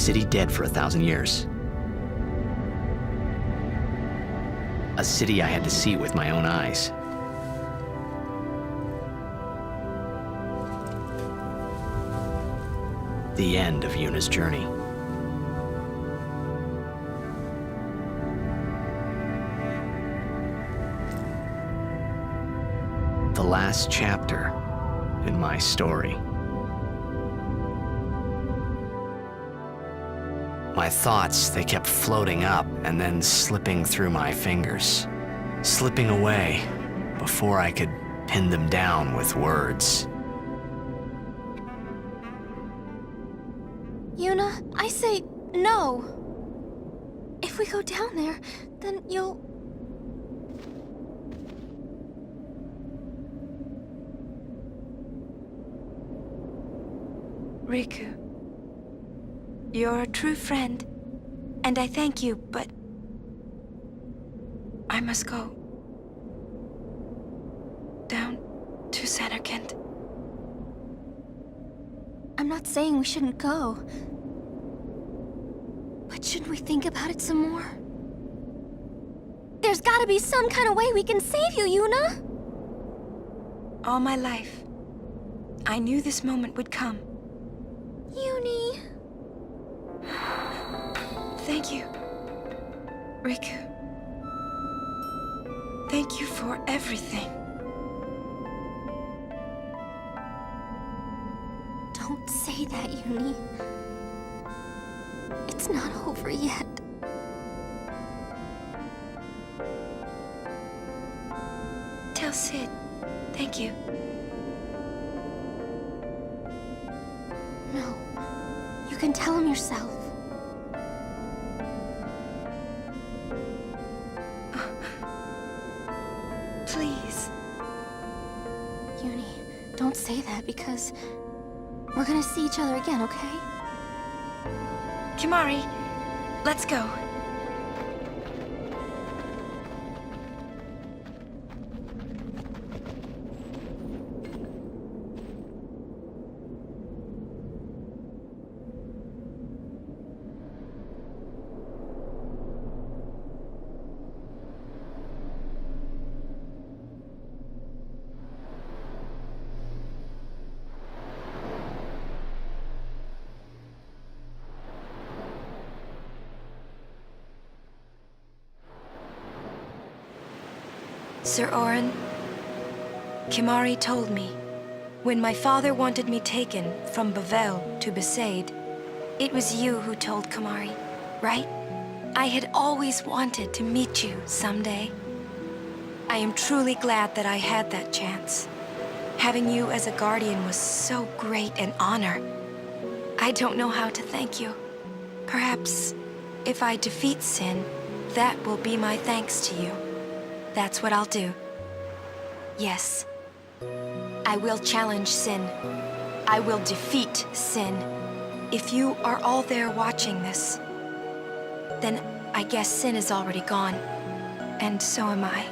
city dead for 1,000 years. A city I had to see with my own eyes. The end of Yuna's journey. The last chapter in my story. My thoughts, they kept floating up and then slipping through my fingers, slipping away before I could pin them down with words. Yuna, I say no. If we go down there, then you'll... Riku, you're a true friend, and I thank you, but I must go down to Samarkand. I'm not saying we shouldn't go. But shouldn't we think about it some more? There's gotta be some kind of way we can save you, Yuna! All my life, I knew this moment would come. Yuni... Thank you, Riku. Thank you for everything. Don't say that, Yuni. It's not over yet. Tell Sid, thank you. No. You can tell him yourself. Please. Yuni, don't say that because we're gonna see each other again, okay? Kimari, let's go. Sir Orin, Kimari told me, when my father wanted me taken from Bavel to Besaid, it was you who told Kimari, right? I had always wanted to meet you someday. I am truly glad that I had that chance. Having you as a guardian was so great an honor. I don't know how to thank you. Perhaps, if I defeat Sin, that will be my thanks to you. That's what I'll do. Yes. I will challenge Sin. I will defeat Sin. If you are all there watching this, then I guess Sin is already gone. And so am I.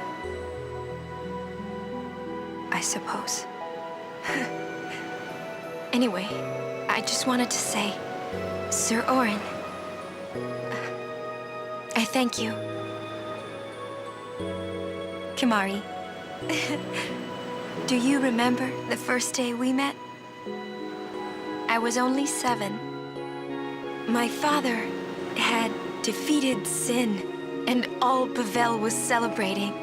I suppose. Anyway, I just wanted to say, Sir Orin, I thank you. Kimari, do you remember the first day we met? I was only 7. My father had defeated Sin, and all Bavel was celebrating.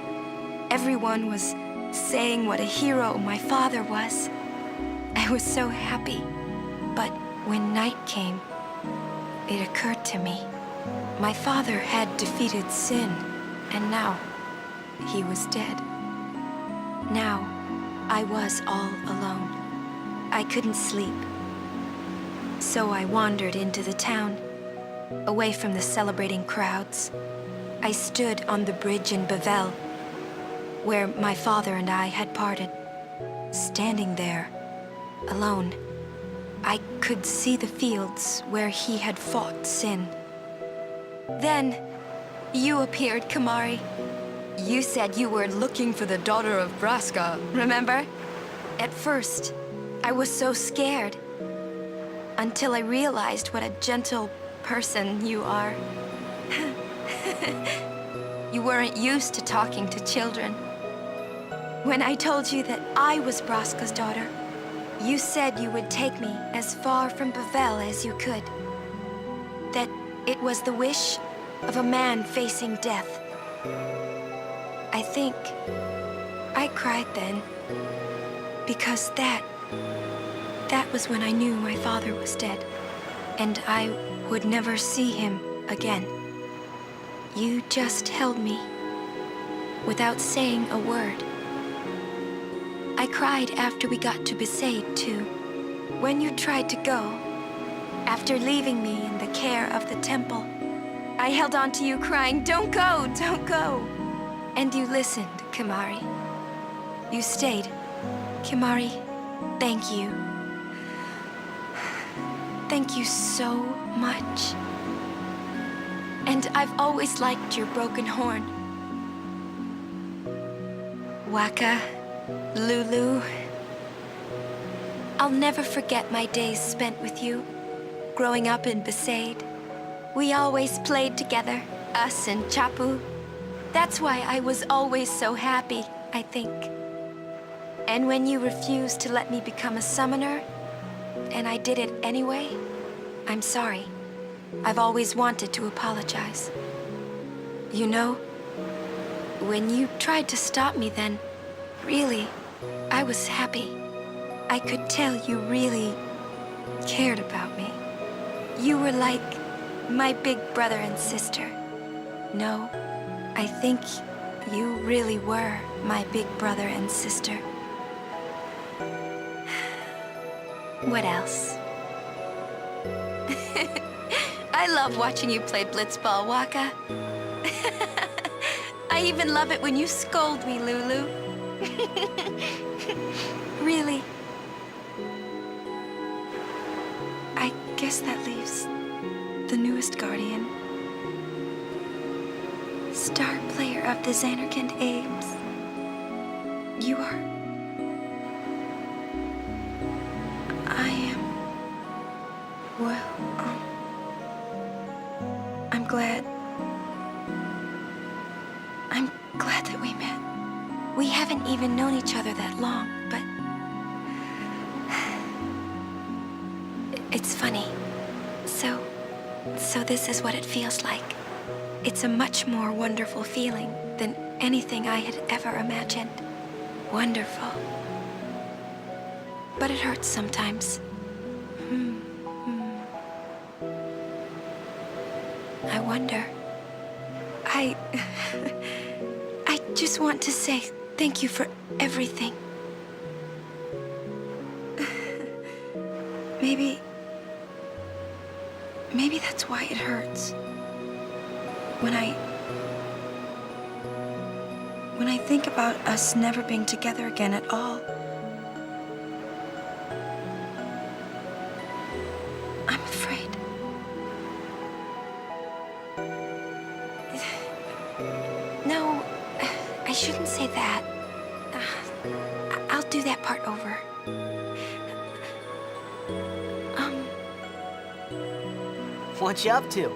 Everyone was saying what a hero my father was. I was so happy. But when night came, it occurred to me. My father had defeated Sin, and now he was dead. Now, I was all alone. I couldn't sleep. So I wandered into the town, away from the celebrating crowds. I stood on the bridge in Bavel, where my father and I had parted. Standing there, alone, I could see the fields where he had fought Sin. Then, you appeared, Kimari. You said you were looking for the daughter of Braska, remember? At first, I was so scared. Until I realized what a gentle person you are. You weren't used to talking to children. When I told you that I was Braska's daughter, you said you would take me as far from Bevel as you could. That it was the wish of a man facing death. I think I cried then, because that was when I knew my father was dead, and I would never see him again. You just held me, without saying a word. I cried after we got to Besaid, too. When you tried to go, after leaving me in the care of the temple, I held on to you crying, "Don't go, don't go." And you listened, Kimahri. You stayed. Kimahri, thank you. Thank you so much. And I've always liked your broken horn. Waka, Lulu. I'll never forget my days spent with you, growing up in Besaid. We always played together, us and Chapu. That's why I was always so happy, I think. And when you refused to let me become a summoner, and I did it anyway, I'm sorry. I've always wanted to apologize. You know, when you tried to stop me then, really, I was happy. I could tell you really cared about me. You were like my big brother and sister. No, I think you really were my big brother and sister. What else? I love watching you play blitzball, Waka. I even love it when you scold me, Lulu. Really. I guess that leaves the newest Guardian. Star player of the Xanarkand Ames. You are... I am... Well, I'm glad that we met. We haven't even known each other that long, but... It's funny. So this is what it feels like. It's a much more wonderful feeling than anything I had ever imagined. Wonderful. But it hurts sometimes. I wonder. I just want to say thank you for everything. Maybe that's why it hurts. When I think about us never being together again at all, I'm afraid. No, I shouldn't say that. I'll do that part over. What you up to?